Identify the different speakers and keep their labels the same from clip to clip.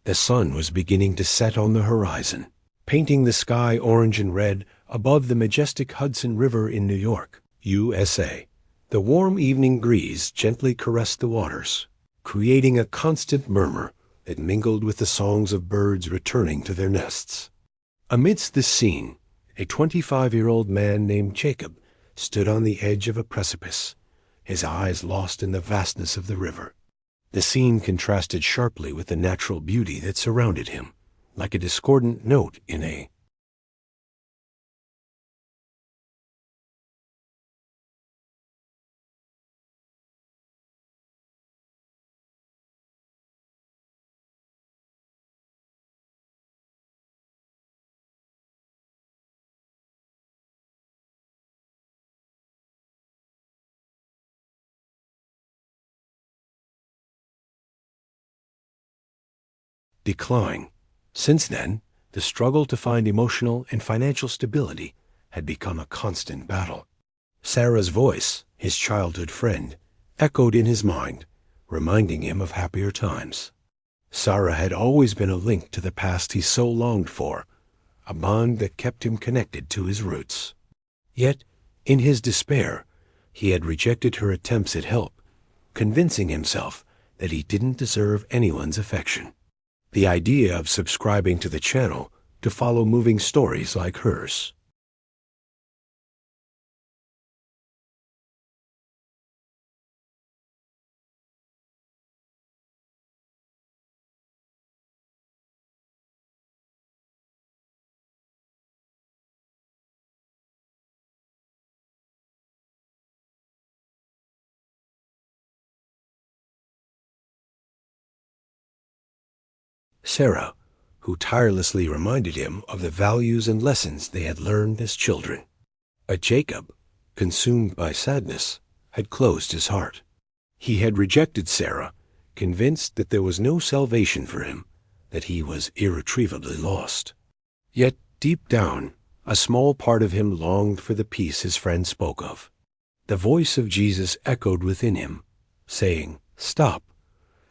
Speaker 1: The sun was beginning to set on the horizon, painting the sky orange and red above the majestic Hudson River in New York, USA. The warm evening breeze gently caressed the waters, creating a constant murmur that mingled with the songs of birds returning to their nests. Amidst this scene, a 25-year-old man named Jacob stood on the edge of a precipice, his eyes lost in the vastness of the river. The scene contrasted sharply with the natural beauty that surrounded him, like a discordant note in a decline. Since then, the struggle to find emotional and financial stability had become a constant battle. Sarah's voice, his childhood friend, echoed in his mind, reminding him of happier times. Sarah had always been a link to the past he so longed for, a bond that kept him connected to his roots. Yet, in his despair, he had rejected her attempts at help, convincing himself that he didn't deserve anyone's affection. The idea of subscribing to the channel to follow moving stories like hers. Sarah, who tirelessly reminded him of the values and lessons they had learned as children. But Jacob, consumed by sadness, had closed his heart. He had rejected Sarah, convinced that there was no salvation for him, that he was irretrievably lost. Yet, deep down, a small part of him longed for the peace his friend spoke of. The voice of Jesus echoed within him, saying, "Stop."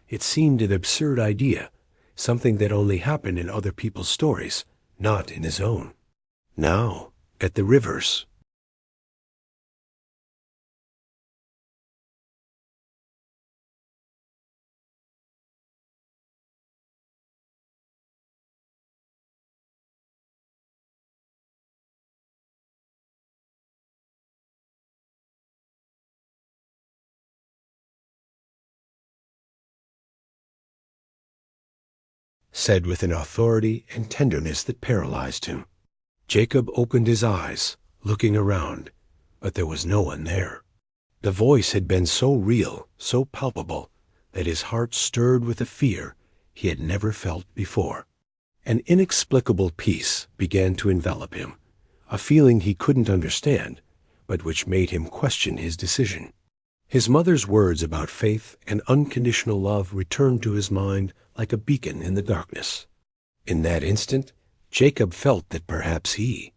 Speaker 1: It seemed an absurd idea, something that only happened in other people's stories, not in his own. Now, at the rivers, said with an authority and tenderness that paralyzed him. Jacob opened his eyes, looking around, but there was no one there. The voice had been so real, so palpable, that his heart stirred with a fear he had never felt before. An inexplicable peace began to envelop him, a feeling he couldn't understand, but which made him question his decision. His mother's words about faith and unconditional love returned to his mind like a beacon in the darkness. In that instant, Jacob felt that perhaps he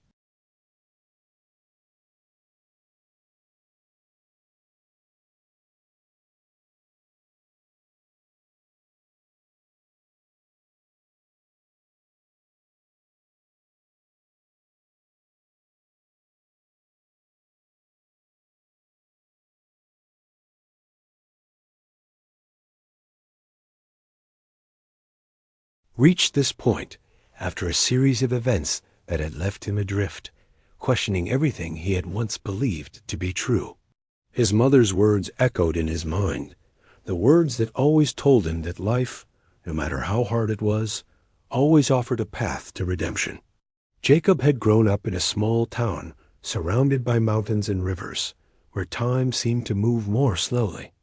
Speaker 1: reached this point after a series of events that had left him adrift, questioning everything he had once believed to be true. His mother's words echoed in his mind, the words that always told him that life, no matter how hard it was, always offered a path to redemption. Jacob had grown up in a small town surrounded by mountains and rivers, where time seemed to move more slowly.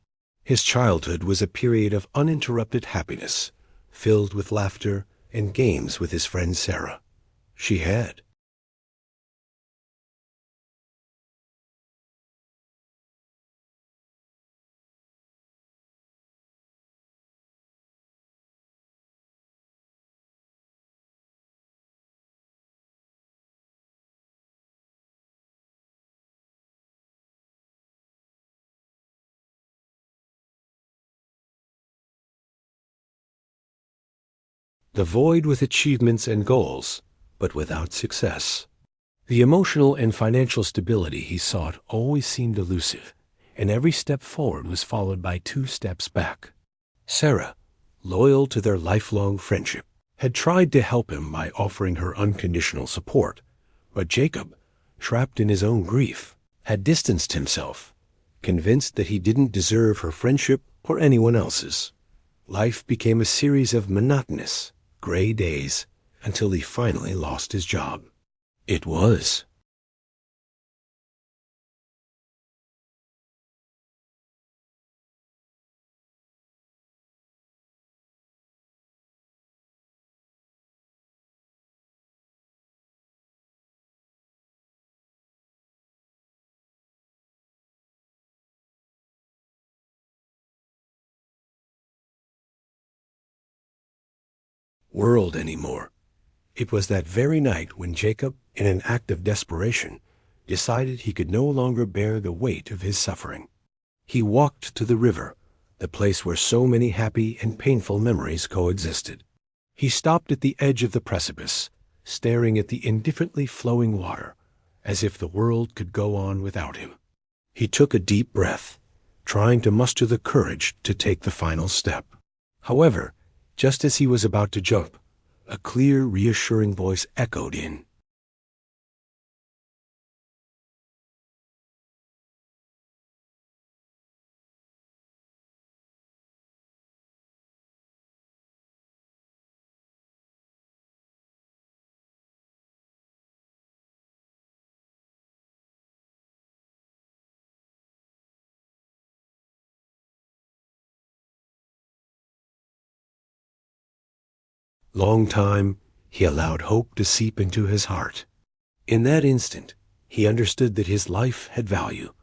Speaker 1: His childhood was a period of uninterrupted happiness, filled with laughter and games with his friend Sarah. She had the void with achievements and goals, but without success. The emotional and financial stability he sought always seemed elusive, and every step forward was followed by 2 steps back. Sarah, loyal to their lifelong friendship, had tried to help him by offering her unconditional support, but Jacob, trapped in his own grief, had distanced himself, convinced that he didn't deserve her friendship or anyone else's. Life became a series of monotonous, gray days until he finally lost his job. It was world anymore. It was that very night when Jacob, in an act of desperation, decided he could no longer bear the weight of his suffering. He walked to the river, the place where so many happy and painful memories coexisted. He stopped at the edge of the precipice, staring at the indifferently flowing water, as if the world could go on without him. He took a deep breath, trying to muster the courage to take the final step. However, just as he was about to jump, a clear, reassuring voice echoed in. Long time, he allowed hope to seep into his heart. In that instant, he understood that his life had value,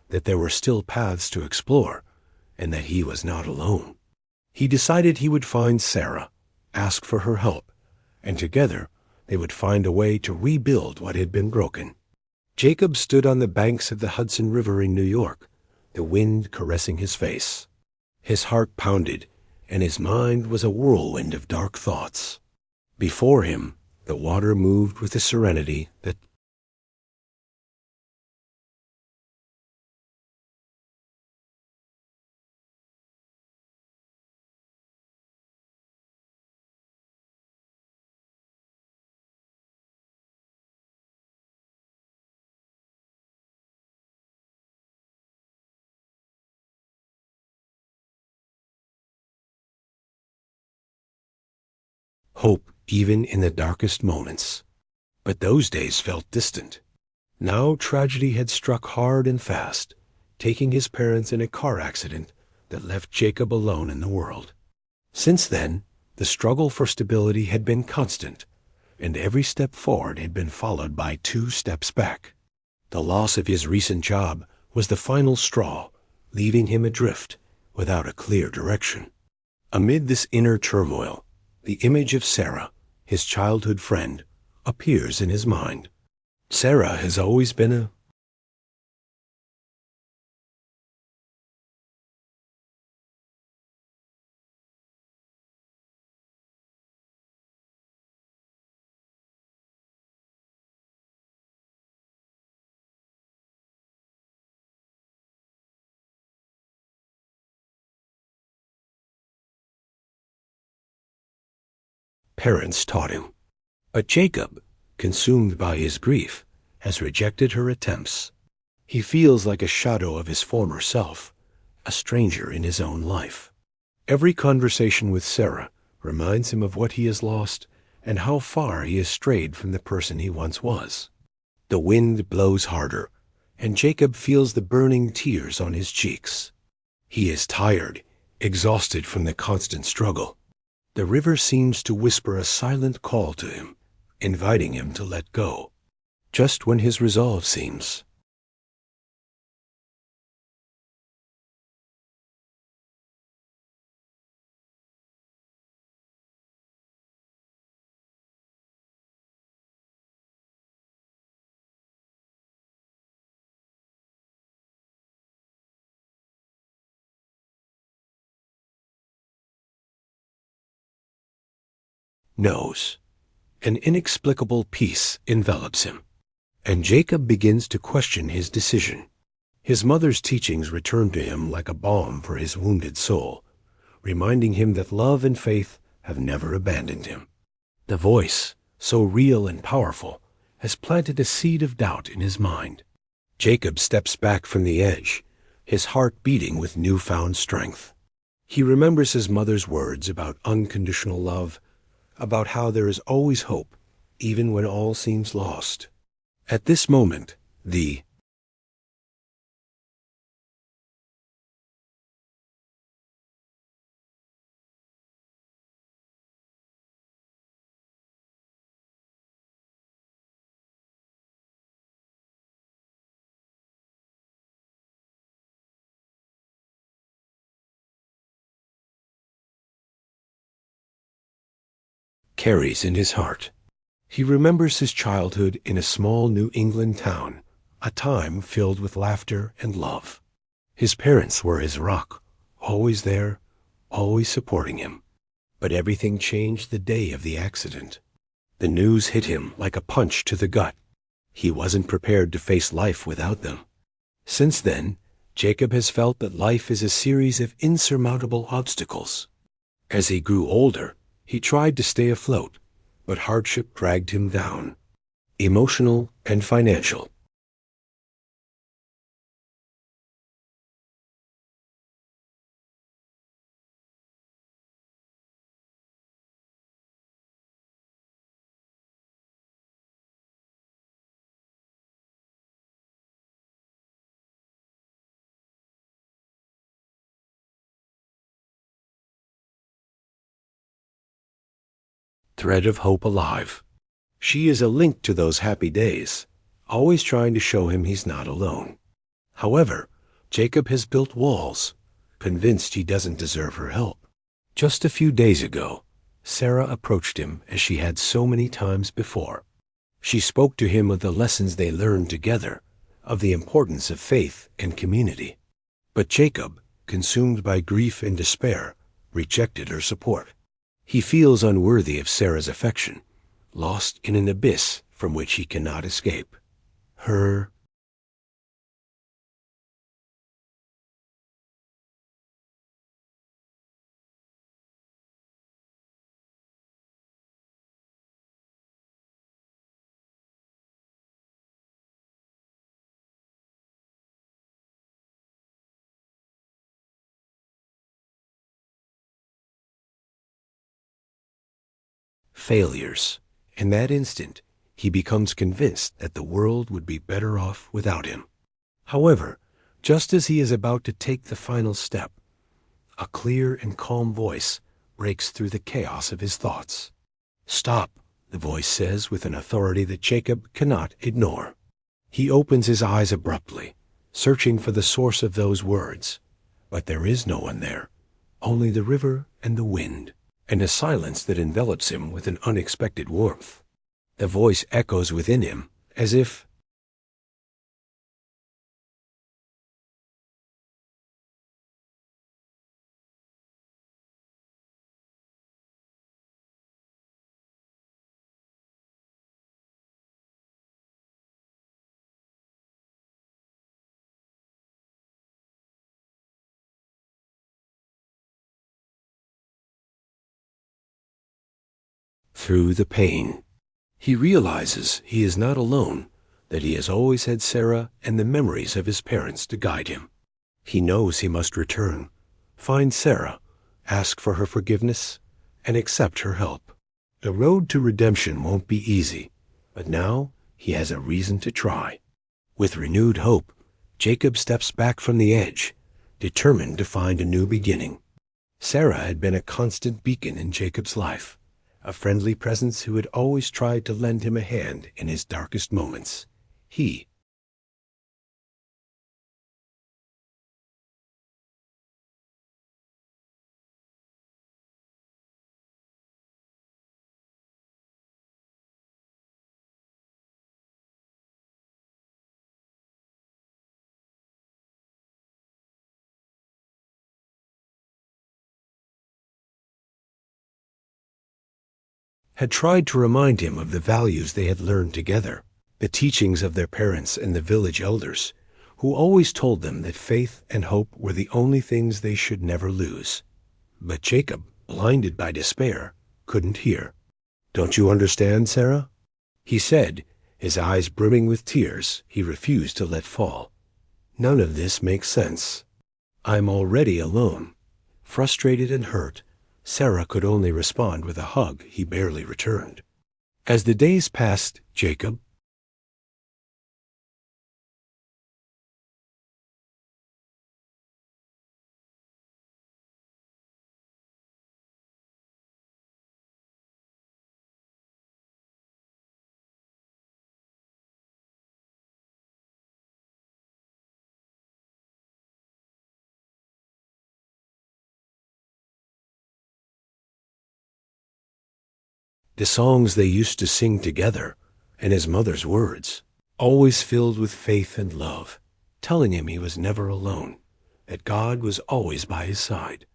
Speaker 1: that there were still paths to explore, and that he was not alone. He decided he would find Sarah, ask for her help, and together they would find a way to rebuild what had been broken. Jacob stood on the banks of the Hudson River in New York, the wind caressing his face. His heart pounded, and his mind was a whirlwind of dark thoughts. Before him, the water moved with a serenity that hope even in the darkest moments. But those days felt distant. Now tragedy had struck hard and fast, taking his parents in a car accident that left Jacob alone in the world. Since then, the struggle for stability had been constant, and every step forward had been followed by 2 steps back. The loss of his recent job was the final straw, leaving him adrift, without a clear direction. Amid this inner turmoil, the image of Sarah, his childhood friend, appears in his mind. Sarah has always been a parents taught him. But Jacob, consumed by his grief, has rejected her attempts. He feels like a shadow of his former self, a stranger in his own life. Every conversation with Sarah reminds him of what he has lost and how far he has strayed from the person he once was. The wind blows harder, and Jacob feels the burning tears on his cheeks. He is tired, exhausted from the constant struggle. The river seems to whisper a silent call to him, inviting him to let go, just when his resolve seems. knows. An inexplicable peace envelops him, and Jacob begins to question his decision. His mother's teachings return to him like a balm for his wounded soul, reminding him that love and faith have never abandoned him. The voice, so real and powerful, has planted a seed of doubt in his mind. Jacob steps back from the edge, his heart beating with newfound strength. He remembers his mother's words about unconditional love, about how there is always hope, even when all seems lost. At this moment, the carries in his heart. He remembers his childhood in a small New England town, a time filled with laughter and love. His parents were his rock, always there, always supporting him. But everything changed the day of the accident. The news hit him like a punch to the gut. He wasn't prepared to face life without them. Since then, Jacob has felt that life is a series of insurmountable obstacles. As he grew older, he tried to stay afloat, but hardship dragged him down, emotional and financial. Thread of hope alive. She is a link to those happy days, always trying to show him he's not alone. However, Jacob has built walls, convinced he doesn't deserve her help. Just a few days ago, Sarah approached him as she had so many times before. She spoke to him of the lessons they learned together, of the importance of faith and community. But Jacob, consumed by grief and despair, rejected her support. He feels unworthy of Sarah's affection, lost in an abyss from which he cannot escape. Her failures. In that instant, he becomes convinced that the world would be better off without him. However, just as he is about to take the final step, a clear and calm voice breaks through the chaos of his thoughts. Stop, the voice says with an authority that Jacob cannot ignore. He opens his eyes abruptly, searching for the source of those words. But there is no one there, only the river and the wind, and a silence that envelops him with an unexpected warmth. The voice echoes within him, as if through the pain. He realizes he is not alone, that he has always had Sarah and the memories of his parents to guide him. He knows he must return, find Sarah, ask for her forgiveness, and accept her help. The road to redemption won't be easy, but now he has a reason to try. With renewed hope, Jacob steps back from the edge, determined to find a new beginning. Sarah had been a constant beacon in Jacob's life, a friendly presence who had always tried to lend him a hand in his darkest moments. He had tried to remind him of the values they had learned together, the teachings of their parents and the village elders, who always told them that faith and hope were the only things they should never lose. But Jacob, blinded by despair, couldn't hear. "Don't you understand, Sarah?" he said, his eyes brimming with tears he refused to let fall. "None of this makes sense. I'm already alone." Frustrated and hurt, Sarah could only respond with a hug he barely returned. As the days passed, Jacob the songs they used to sing together, and his mother's words, always filled with faith and love, telling him he was never alone, that God was always by his side.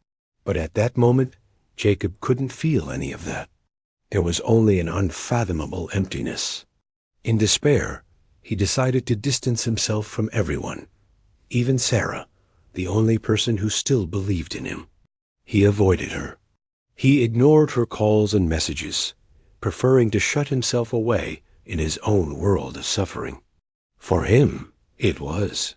Speaker 1: But at that moment, Jacob couldn't feel any of that. There was only an unfathomable emptiness. In despair, he decided to distance himself from everyone, even Sarah, the only person who still believed in him. He avoided her. He ignored her calls and messages, preferring to shut himself away in his own world of suffering. For him, it was.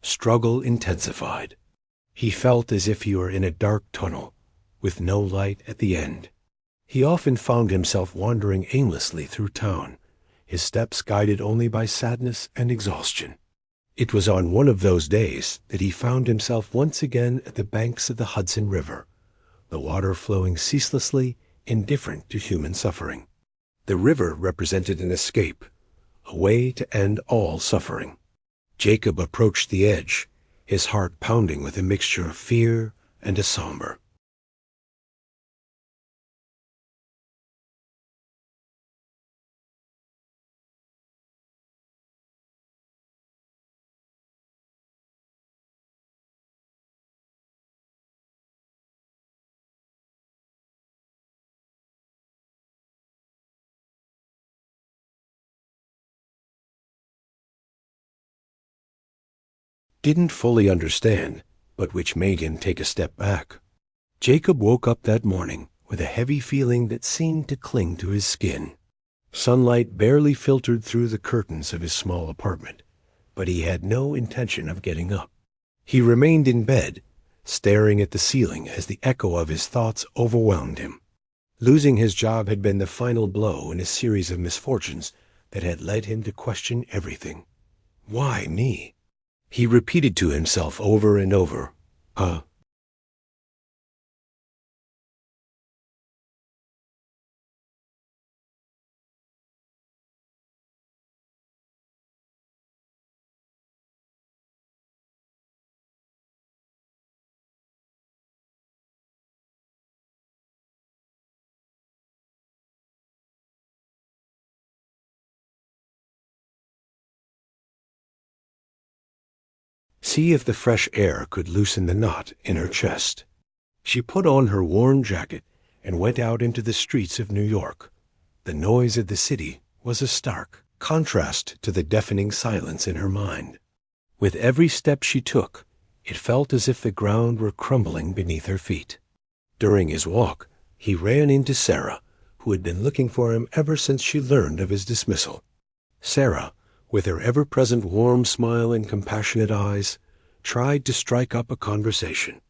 Speaker 1: Struggle intensified. He felt as if he were in a dark tunnel, with no light at the end. He often found himself wandering aimlessly through town, his steps guided only by sadness and exhaustion. It was on one of those days that he found himself once again at the banks of the Hudson River, the water flowing ceaselessly, indifferent to human suffering. The river represented an escape, a way to end all suffering. Jacob approached the edge, his heart pounding with a mixture of fear and a somber. Didn't fully understand, but which made him take a step back. Jacob woke up that morning with a heavy feeling that seemed to cling to his skin. Sunlight barely filtered through the curtains of his small apartment, but he had no intention of getting up. He remained in bed, staring at the ceiling as the echo of his thoughts overwhelmed him. Losing his job had been the final blow in a series of misfortunes that had led him to question everything. Why me? He repeated to himself over and over, "Huh." See if the fresh air could loosen the knot in her chest. She put on her worn jacket and went out into the streets of New York. The noise of the city was a stark contrast to the deafening silence in her mind. With every step she took, it felt as if the ground were crumbling beneath her feet. During his walk, he ran into Sarah, who had been looking for him ever since she learned of his dismissal. Sarah, with her ever-present warm smile and compassionate eyes, tried to strike up a conversation.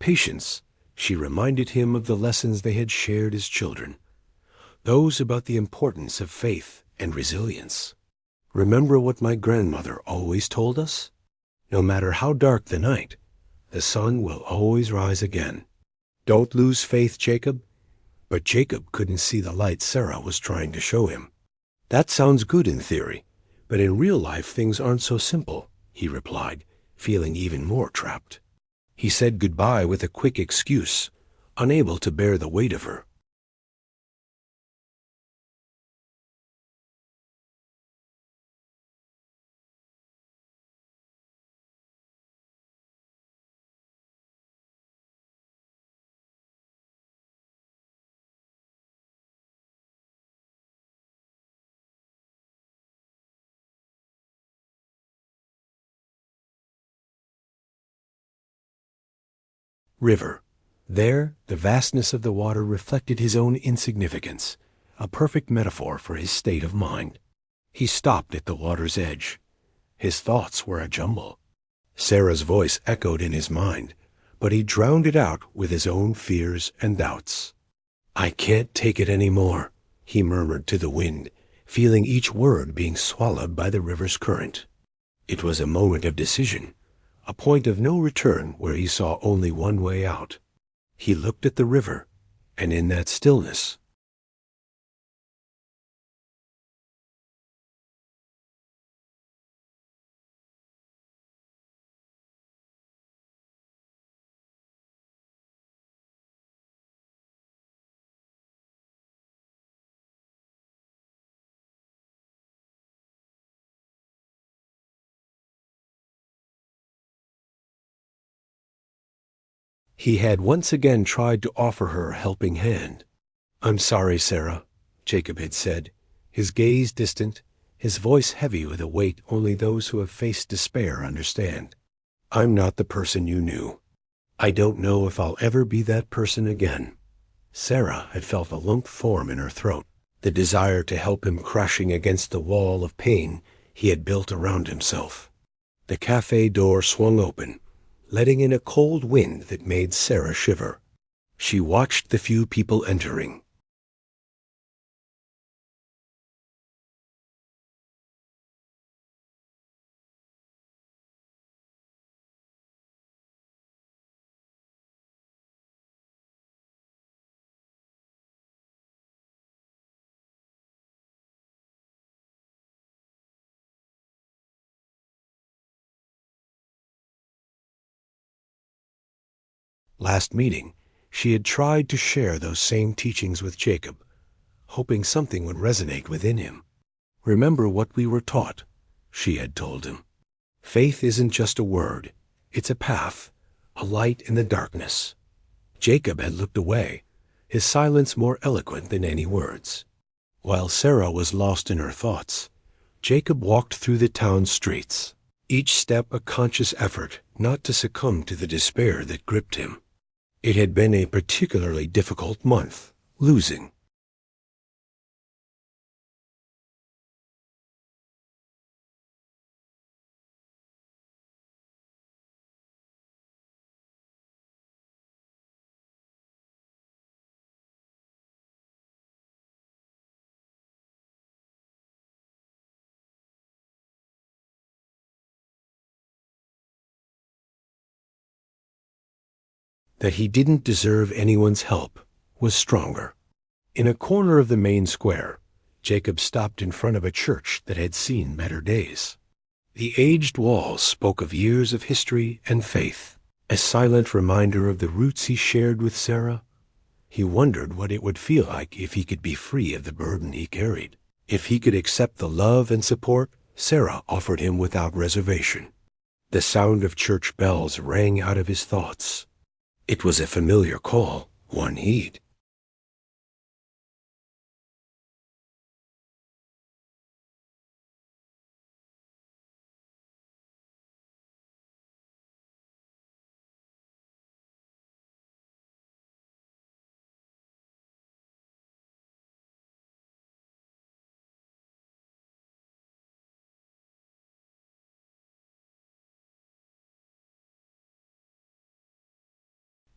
Speaker 1: patience, she reminded him of the lessons they had shared as children, those about the importance of faith and resilience. "Remember what my grandmother always told us? No matter how dark the night, the sun will always rise again. Don't lose faith, Jacob." But Jacob couldn't see the light Sarah was trying to show him. "That sounds good in theory, but in real life things aren't so simple," he replied, feeling even more trapped. He said goodbye with a quick excuse, unable to bear the weight of her. River. There, the vastness of the water reflected his own insignificance, a perfect metaphor for his state of mind. He stopped at the water's edge. His thoughts were a jumble. Sarah's voice echoed in his mind, but he drowned it out with his own fears and doubts. "I can't take it any more," he murmured to the wind, feeling each word being swallowed by the river's current. It was a moment of decision, a point of no return where he saw only one way out. He looked at the river, and in that stillness, he had once again tried to offer her a helping hand. "I'm sorry, Sarah," Jacob had said, his gaze distant, his voice heavy with a weight only those who have faced despair understand. "I'm not the person you knew. I don't know if I'll ever be that person again." Sarah had felt a lump form in her throat, the desire to help him crashing against the wall of pain he had built around himself. The cafe door swung open, letting in a cold wind that made Sarah shiver. She watched the few people entering. Last meeting, she had tried to share those same teachings with Jacob, hoping something would resonate within him. "Remember what we were taught," she had told him. "Faith isn't just a word. It's a path, a light in the darkness." Jacob had looked away, his silence more eloquent than any words. While Sarah was lost in her thoughts, Jacob walked through the town streets, each step a conscious effort not to succumb to the despair that gripped him. It had been a particularly difficult month, losing. That he didn't deserve anyone's help was stronger. In a corner of the main square, Jacob stopped in front of a church that had seen better days. The aged walls spoke of years of history and faith, a silent reminder of the roots he shared with Sarah. He wondered what it would feel like if he could be free of the burden he carried, if he could accept the love and support Sarah offered him without reservation. The sound of church bells rang out of his thoughts. It was a familiar call, one he'd.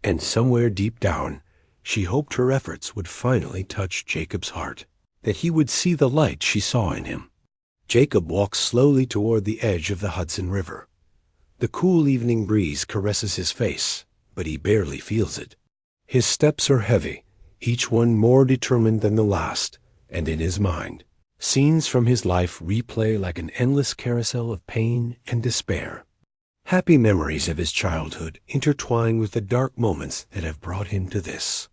Speaker 1: And somewhere deep down, she hoped her efforts would finally touch Jacob's heart, that he would see the light she saw in him. Jacob walks slowly toward the edge of the Hudson River. The cool evening breeze caresses his face, but he barely feels it. His steps are heavy, each one more determined than the last, and in his mind, scenes from his life replay like an endless carousel of pain and despair. Happy memories of his childhood intertwine with the dark moments that have brought him to this.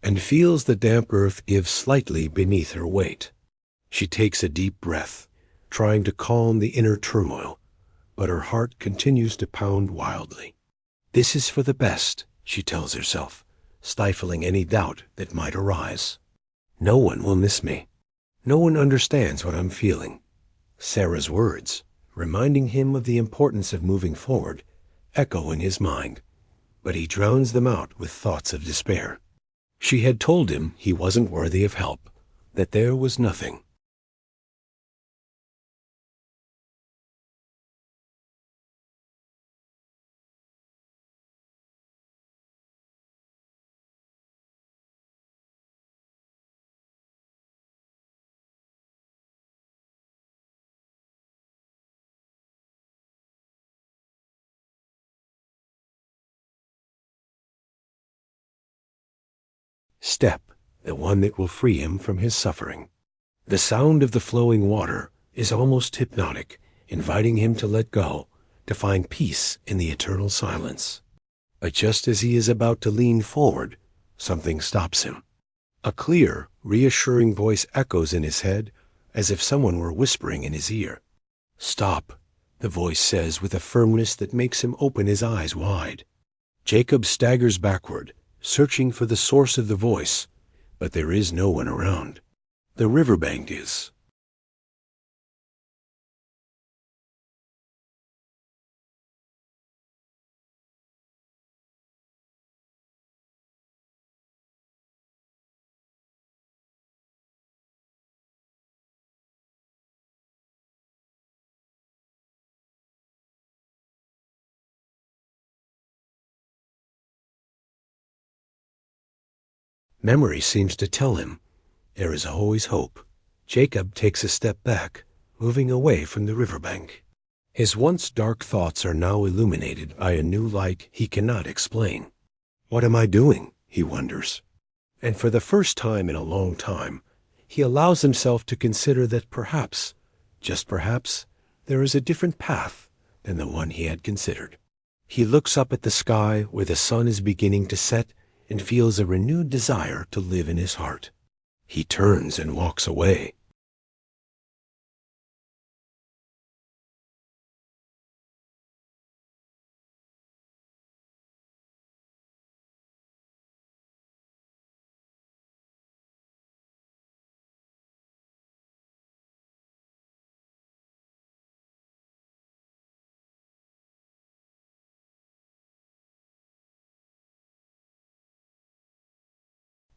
Speaker 1: And feels the damp earth give slightly beneath her weight. She takes a deep breath, trying to calm the inner turmoil, but her heart continues to pound wildly. This is for the best, she tells herself, stifling any doubt that might arise. No one will miss me. No one understands what I'm feeling. Sarah's words, reminding him of the importance of moving forward, echo in his mind, but he drowns them out with thoughts of despair. She had told him he wasn't worthy of help, that there was nothing. Step, the one that will free him from his suffering. The sound of the flowing water is almost hypnotic, inviting him to let go, to find peace in the eternal silence. But just as he is about to lean forward, something stops him. A clear, reassuring voice echoes in his head, as if someone were whispering in his ear. "Stop," the voice says with a firmness that makes him open his eyes wide. Jacob staggers backward, searching for the source of the voice, but there is no one around. The riverbank is. Memory seems to tell him there is always hope. Jacob takes a step back, moving away from the riverbank. His once dark thoughts are now illuminated by a new light he cannot explain. What am I doing? He wonders. And for the first time in a long time, he allows himself to consider that perhaps, just perhaps, there is a different path than the one he had considered. He looks up at the sky where the sun is beginning to set and feels a renewed desire to live in his heart. He turns and walks away.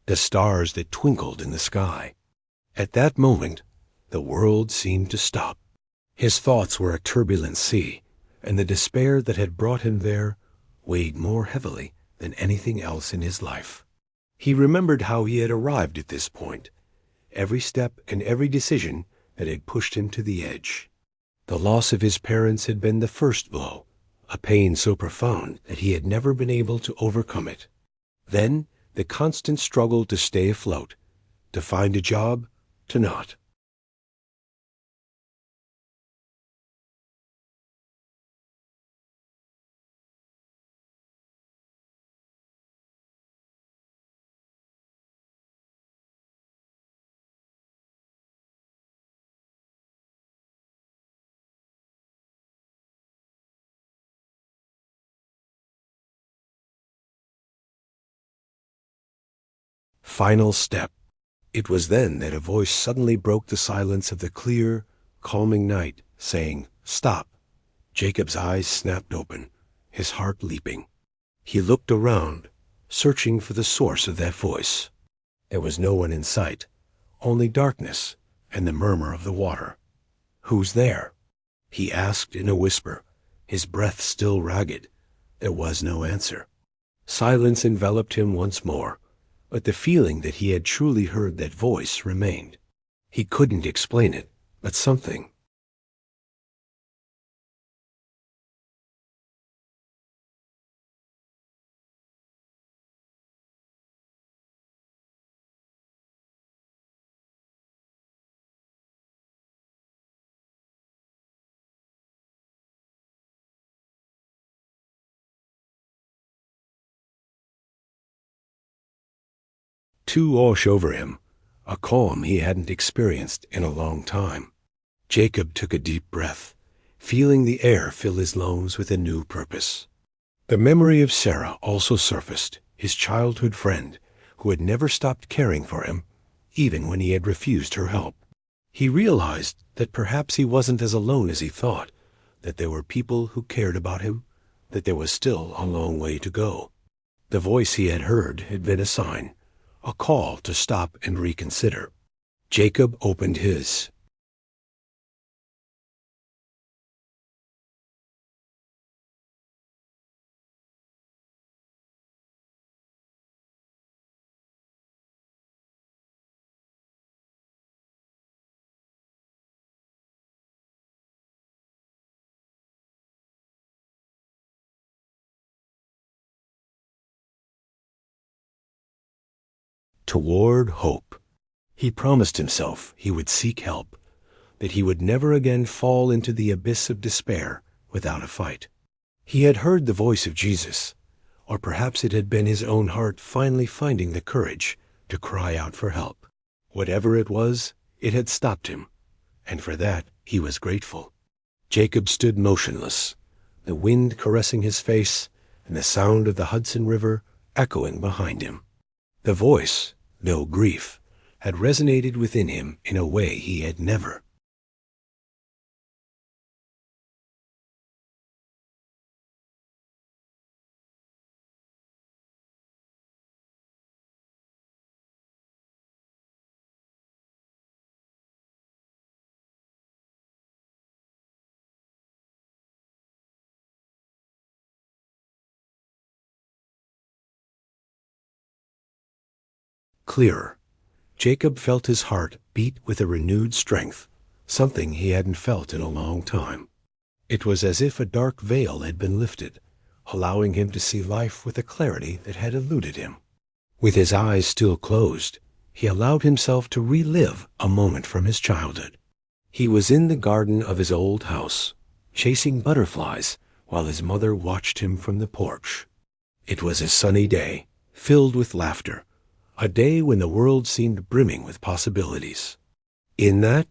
Speaker 1: The stars that twinkled in the sky. At that moment, the world seemed to stop. His thoughts were a turbulent sea, and the despair that had brought him there weighed more heavily than anything else in his life. He remembered how he had arrived at this point, every step and every decision that had pushed him to the edge. The loss of his parents had been the first blow, a pain so profound that he had never been able to overcome it. Then the constant struggle to stay afloat, to find a job, to not. final step. It was then that a voice suddenly broke the silence of the clear, calming night, saying, "Stop." Jacob's eyes snapped open, his heart leaping. He looked around, searching for the source of that voice. There was no one in sight, only darkness and the murmur of the water. "Who's there?" he asked in a whisper, his breath still ragged. There was no answer. Silence enveloped him once more, but the feeling that he had truly heard that voice remained. He couldn't explain it, but something. Two wash over him, a calm he hadn't experienced in a long time. Jacob took a deep breath, feeling the air fill his lungs with a new purpose. The memory of Sarah also surfaced, his childhood friend, who had never stopped caring for him, even when he had refused her help. He realized that perhaps he wasn't as alone as he thought, that there were people who cared about him, that there was still a long way to go. The voice he had heard had been a sign, a call to stop and reconsider. Jacob opened his. Toward hope. He promised himself he would seek help, that he would never again fall into the abyss of despair without a fight. He had heard the voice of Jesus, or perhaps it had been his own heart finally finding the courage to cry out for help. Whatever it was, it had stopped him, and for that he was grateful. Jacob stood motionless, the wind caressing his face and the sound of the Hudson River echoing behind him. The voice, no grief, had resonated within him in a way he had never. Clearer. Jacob felt his heart beat with a renewed strength, something he hadn't felt in a long time. It was as if a dark veil had been lifted, allowing him to see life with a clarity that had eluded him. With his eyes still closed, he allowed himself to relive a moment from his childhood. He was in the garden of his old house, chasing butterflies while his mother watched him from the porch. It was a sunny day, filled with laughter, a day when the world seemed brimming with possibilities. In that,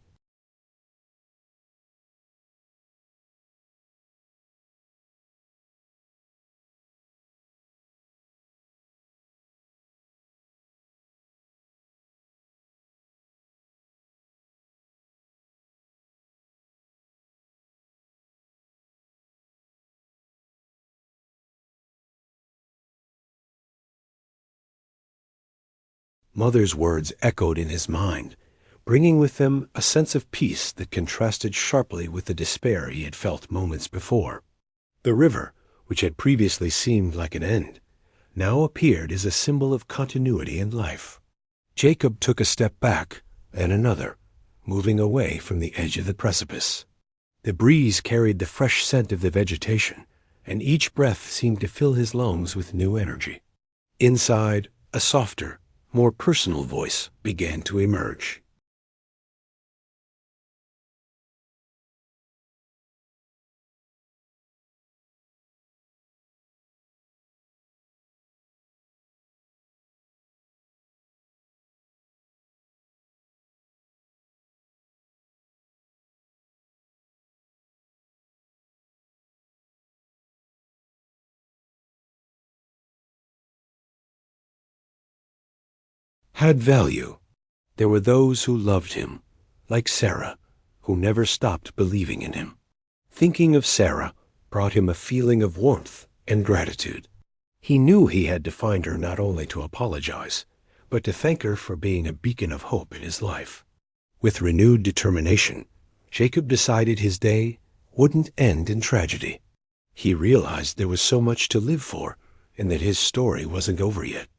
Speaker 1: Mother's words echoed in his mind, bringing with them a sense of peace that contrasted sharply with the despair he had felt moments before. The river, which had previously seemed like an end, now appeared as a symbol of continuity and life. Jacob took a step back, and another, moving away from the edge of the precipice. The breeze carried the fresh scent of the vegetation, and each breath seemed to fill his lungs with new energy. Inside, a softer, more personal voice began to emerge. had value. There were those who loved him, like Sarah, who never stopped believing in him. Thinking of Sarah brought him a feeling of warmth and gratitude. He knew he had to find her not only to apologize, but to thank her for being a beacon of hope in his life. With renewed determination, Jacob decided his day wouldn't end in tragedy. He realized there was so much to live for and that his story wasn't over yet.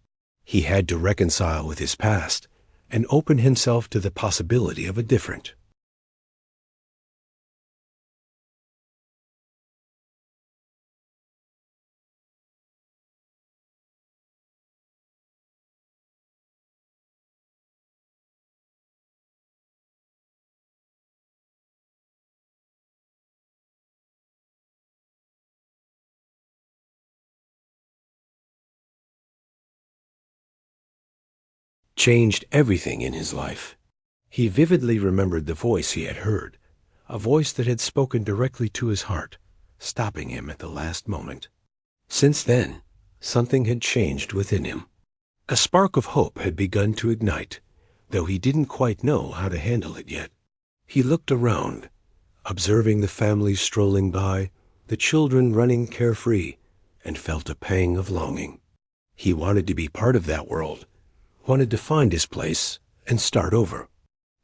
Speaker 1: He had to reconcile with his past and open himself to the possibility of a different. Changed everything in his life. He vividly remembered the voice he had heard, a voice that had spoken directly to his heart, stopping him at the last moment. Since then, something had changed within him. A spark of hope had begun to ignite, though he didn't quite know how to handle it yet. He looked around, observing the families strolling by, the children running carefree, and felt a pang of longing. He wanted to be part of that world, wanted to find his place and start over.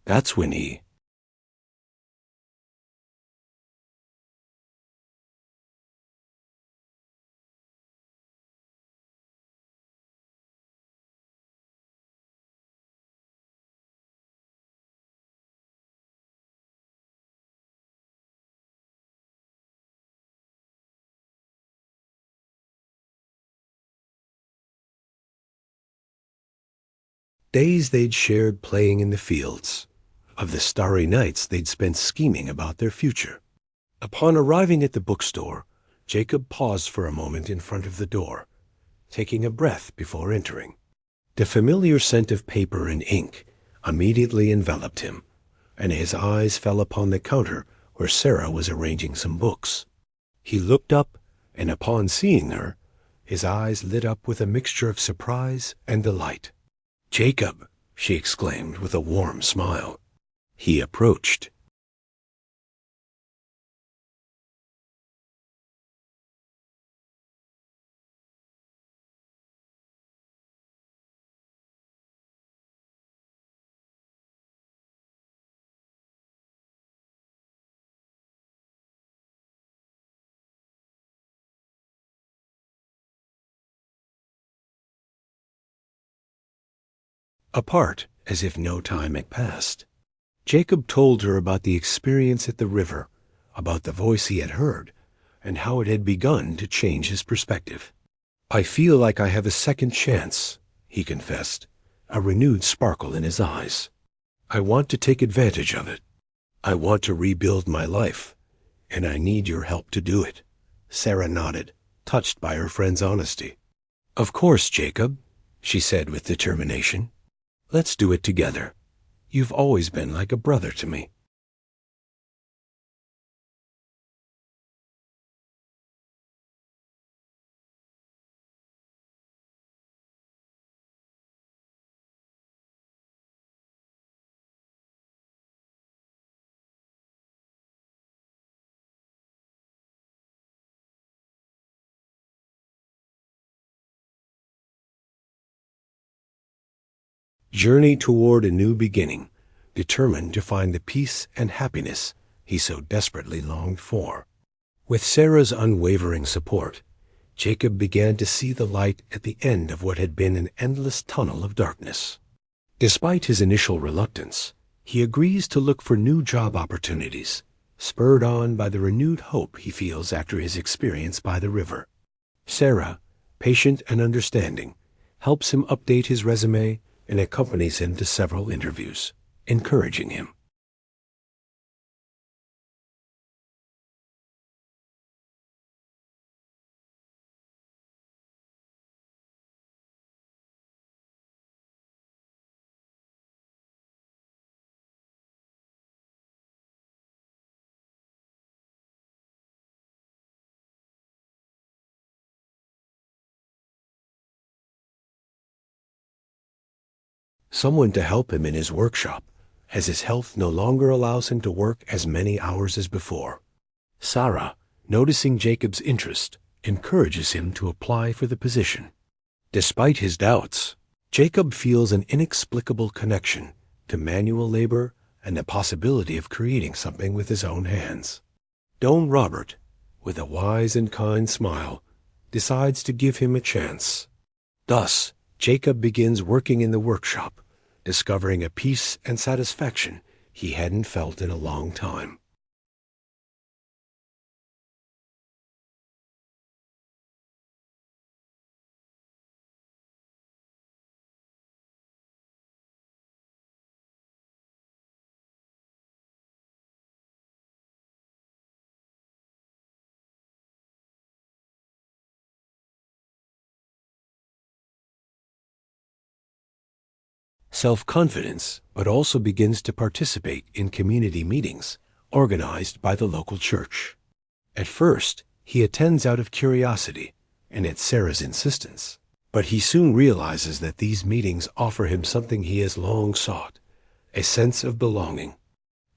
Speaker 1: That's when he days they'd shared playing in the fields, of the starry nights they'd spent scheming about their future. Upon arriving at the bookstore, Jacob paused for a moment in front of the door, taking a breath before entering. The familiar scent of paper and ink immediately enveloped him, and his eyes fell upon the counter where Sarah was arranging some books. He looked up, and upon seeing her, his eyes lit up with a mixture of surprise and delight. "Jacob!" she exclaimed with a warm smile. He approached. Apart, as if no time had passed, Jacob told her about the experience at the river, about the voice he had heard, and how it had begun to change his perspective. "I feel like I have a second chance," he confessed, a renewed sparkle in his eyes. "I want to take advantage of it. I want to rebuild my life, and I need your help to do it." Sarah nodded, touched by her friend's honesty. "Of course, Jacob," she said with determination. "Let's do it together. You've always been like a brother to me." Journey toward a new beginning, determined to find the peace and happiness he so desperately longed for. With Sarah's unwavering support, Jacob began to see the light at the end of what had been an endless tunnel of darkness. Despite his initial reluctance, he agrees to look for new job opportunities, spurred on by the renewed hope he feels after his experience by the river. Sarah, patient and understanding, helps him update his resume and accompanies him to several interviews, encouraging him. someone to help him in his workshop, as his health no longer allows him to work as many hours as before. Sarah, noticing Jacob's interest, encourages him to apply for the position. Despite his doubts, Jacob feels an inexplicable connection to manual labor and the possibility of creating something with his own hands. Don Robert, with a wise and kind smile, decides to give him a chance. Thus, Jacob begins working in the workshop, discovering a peace and satisfaction he hadn't felt in a long time. Self-confidence, but also begins to participate in community meetings organized by the local church. At first, he attends out of curiosity and at Sarah's insistence, but he soon realizes that these meetings offer him something he has long sought, a sense of belonging.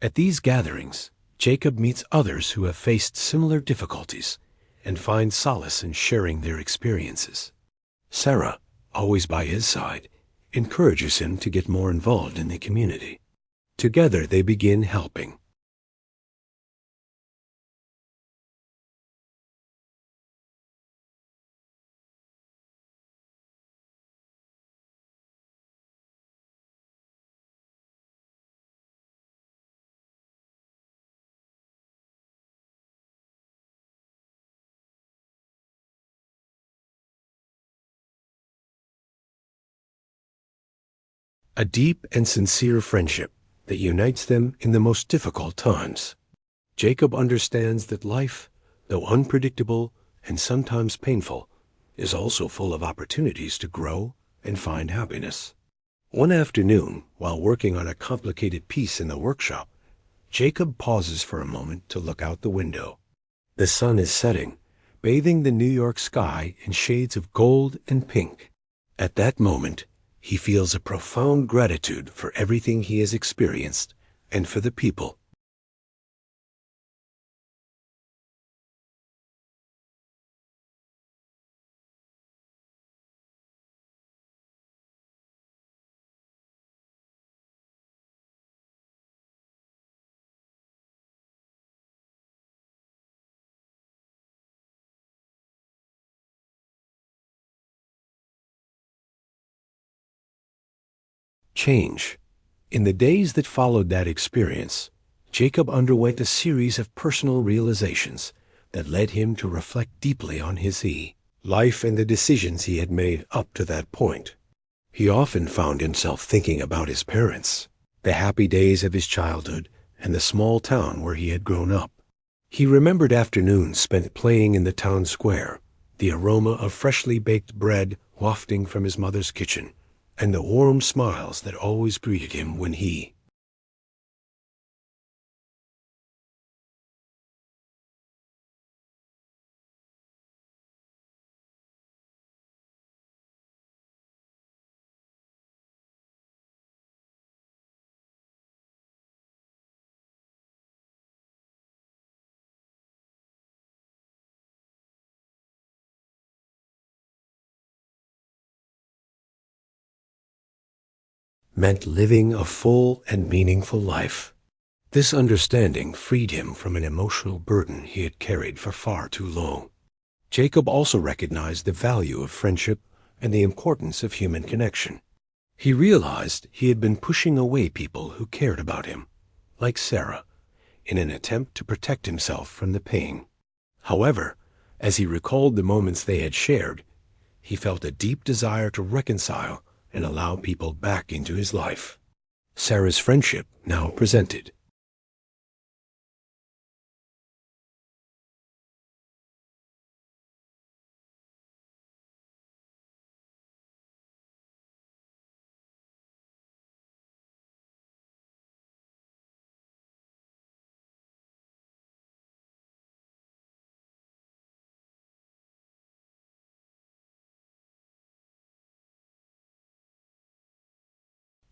Speaker 1: At these gatherings, Jacob meets others who have faced similar difficulties and finds solace in sharing their experiences. Sarah, always by his side, encourages him to get more involved in the community. Together they begin helping. A deep and sincere friendship that unites them in the most difficult times. Jacob understands that life, though unpredictable and sometimes painful, is also full of opportunities to grow and find happiness. One afternoon, while working on a complicated piece in the workshop, Jacob pauses for a moment to look out the window. The sun is setting, bathing the New York sky in shades of gold and pink. At that moment, he feels a profound gratitude for everything he has experienced and for the people. Change. In the days that followed that experience, Jacob underwent a series of personal realizations that led him to reflect deeply on his life and the decisions he had made up to that point. He often found himself thinking about his parents, the happy days of his childhood, and the small town where he had grown up. He remembered afternoons spent playing in the town square, the aroma of freshly baked bread wafting from his mother's kitchen, and the warm smiles that always greeted him when he meant living a full and meaningful life. This understanding freed him from an emotional burden he had carried for far too long. Jacob also recognized the value of friendship and the importance of human connection. He realized he had been pushing away people who cared about him, like Sarah, in an attempt to protect himself from the pain. However, as he recalled the moments they had shared, he felt a deep desire to reconcile and allow people back into his life. Sarah's friendship now presented.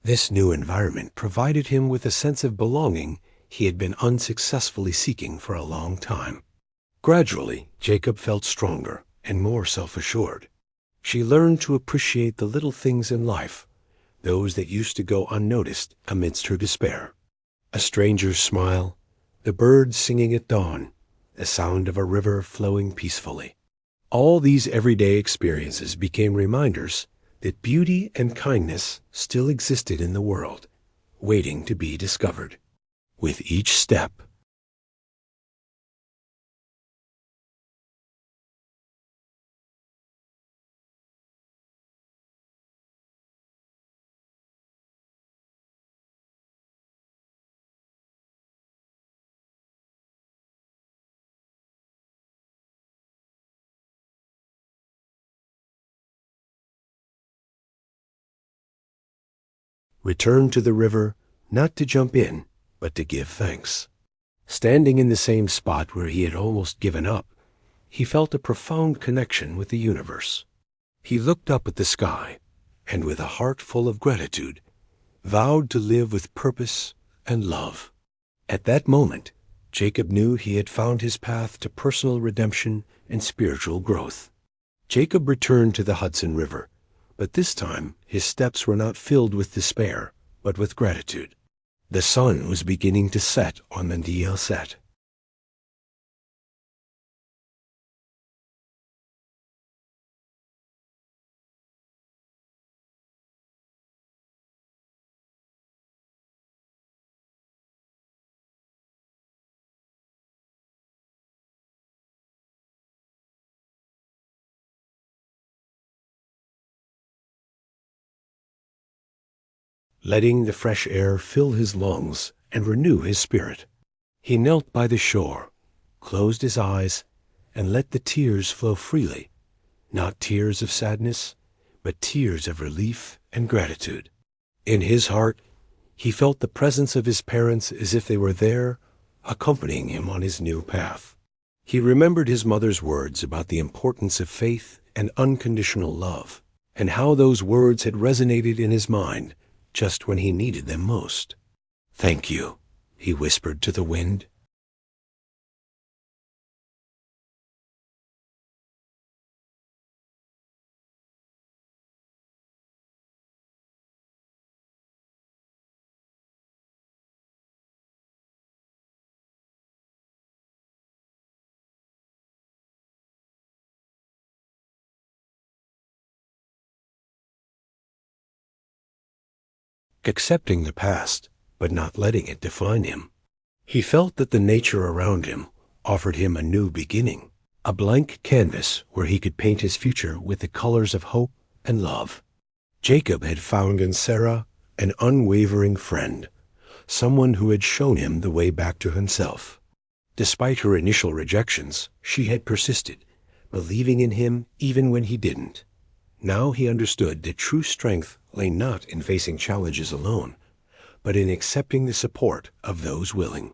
Speaker 1: This new environment provided him with a sense of belonging he had been unsuccessfully seeking for a long time. Gradually, Jacob felt stronger and more self-assured. She learned to appreciate the little things in life, those that used to go unnoticed amidst her despair. A stranger's smile, the birds singing at dawn, the sound of a river flowing peacefully. All these everyday experiences became reminders that beauty and kindness still existed in the world, waiting to be discovered. With each step, returned to the river not to jump in, but to give thanks. Standing in the same spot where he had almost given up, he felt a profound connection with the universe. He looked up at the sky, and with a heart full of gratitude, vowed to live with purpose and love. At that moment, Jacob knew he had found his path to personal redemption and spiritual growth. Jacob returned to the Hudson River, but this time his steps were not filled with despair, but with gratitude. The sun was beginning to set on the Set. Letting the fresh air fill his lungs and renew his spirit, he knelt by the shore, closed his eyes, and let the tears flow freely, not tears of sadness, but tears of relief and gratitude. In his heart, he felt the presence of his parents as if they were there, accompanying him on his new path. He remembered his mother's words about the importance of faith and unconditional love, and how those words had resonated in his mind just when he needed them most. "Thank you," he whispered to the wind. Accepting the past, but not letting it define him. He felt that the nature around him offered him a new beginning, a blank canvas where he could paint his future with the colors of hope and love. Jacob had found in Sarah an unwavering friend, someone who had shown him the way back to himself. Despite her initial rejections, she had persisted, believing in him even when he didn't. Now he understood that true strength lay not in facing challenges alone, but in accepting the support of those willing.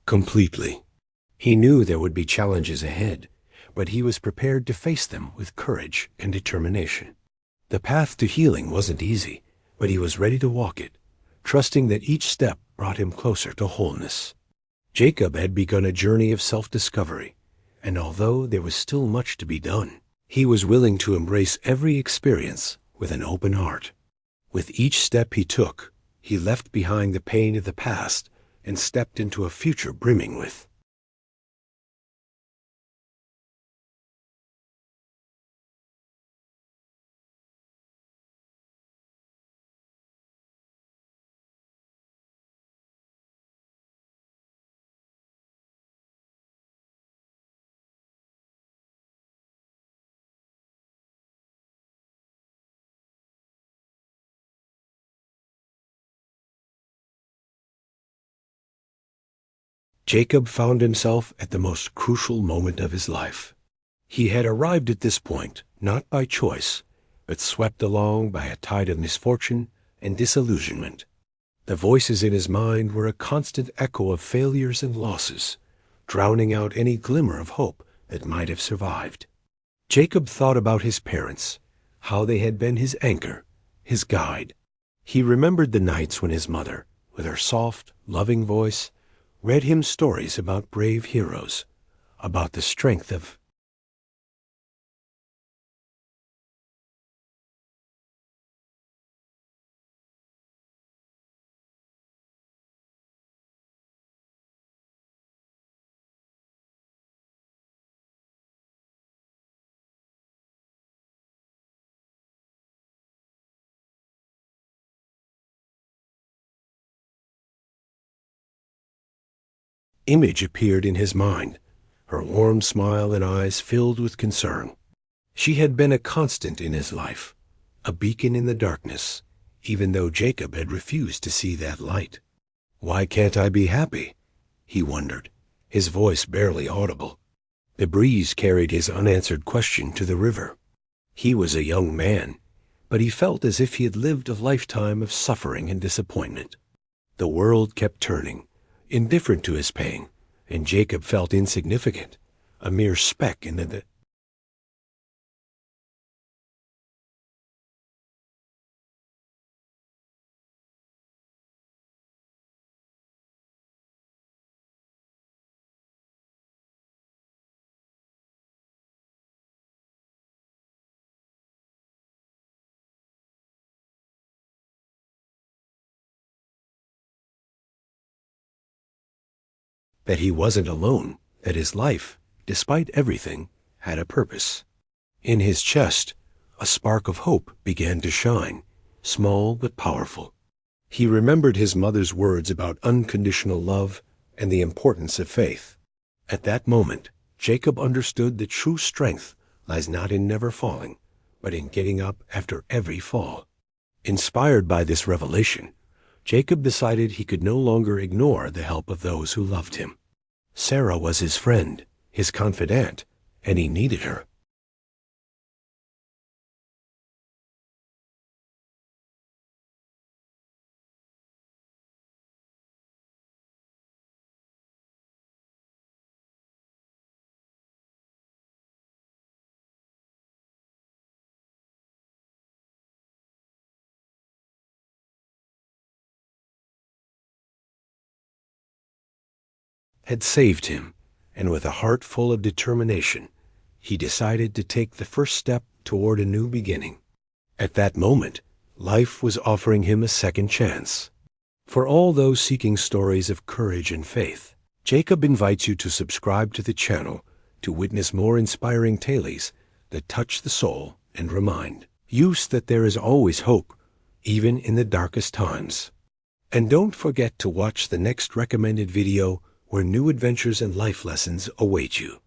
Speaker 1: Completely. He knew there would be challenges ahead, but he was prepared to face them with courage and determination. The path to healing wasn't easy, but he was ready to walk it, trusting that each step brought him closer to wholeness. Jacob had begun a journey of self-discovery, and although there was still much to be done, he was willing to embrace every experience with an open heart. With each step he took, he left behind the pain of the past and stepped into a future brimming with Jacob found himself at the most crucial moment of his life. He had arrived at this point not by choice, but swept along by a tide of misfortune and disillusionment. The voices in his mind were a constant echo of failures and losses, drowning out any glimmer of hope that might have survived. Jacob thought about his parents, how they had been his anchor, his guide. He remembered the nights when his mother, with her soft, loving voice, read him stories about brave heroes, about the strength of image appeared in his mind, her warm smile and eyes filled with concern. She had been a constant in his life, a beacon in the darkness, even though Jacob had refused to see that light. "Why can't I be happy?" he wondered, his voice barely audible. The breeze carried his unanswered question to the river. He was a young man, but he felt as if he had lived a lifetime of suffering and disappointment. The world kept turning, indifferent to his pain, and Jacob felt insignificant, a mere speck in the that he wasn't alone, that his life, despite everything, had a purpose. In his chest, a spark of hope began to shine, small but powerful. He remembered his mother's words about unconditional love and the importance of faith. At that moment, Jacob understood that true strength lies not in never falling, but in getting up after every fall. Inspired by this revelation, Jacob decided he could no longer ignore the help of those who loved him. Sarah was his friend, his confidant, and he needed her. Had saved him, and with a heart full of determination, he decided to take the first step toward a new beginning. At that moment, life was offering him a second chance. For all those seeking stories of courage and faith, Jacob invites you to subscribe to the channel to witness more inspiring tales that touch the soul and remind you that there is always hope, even in the darkest times. And don't forget to watch the next recommended video where new adventures and life lessons await you.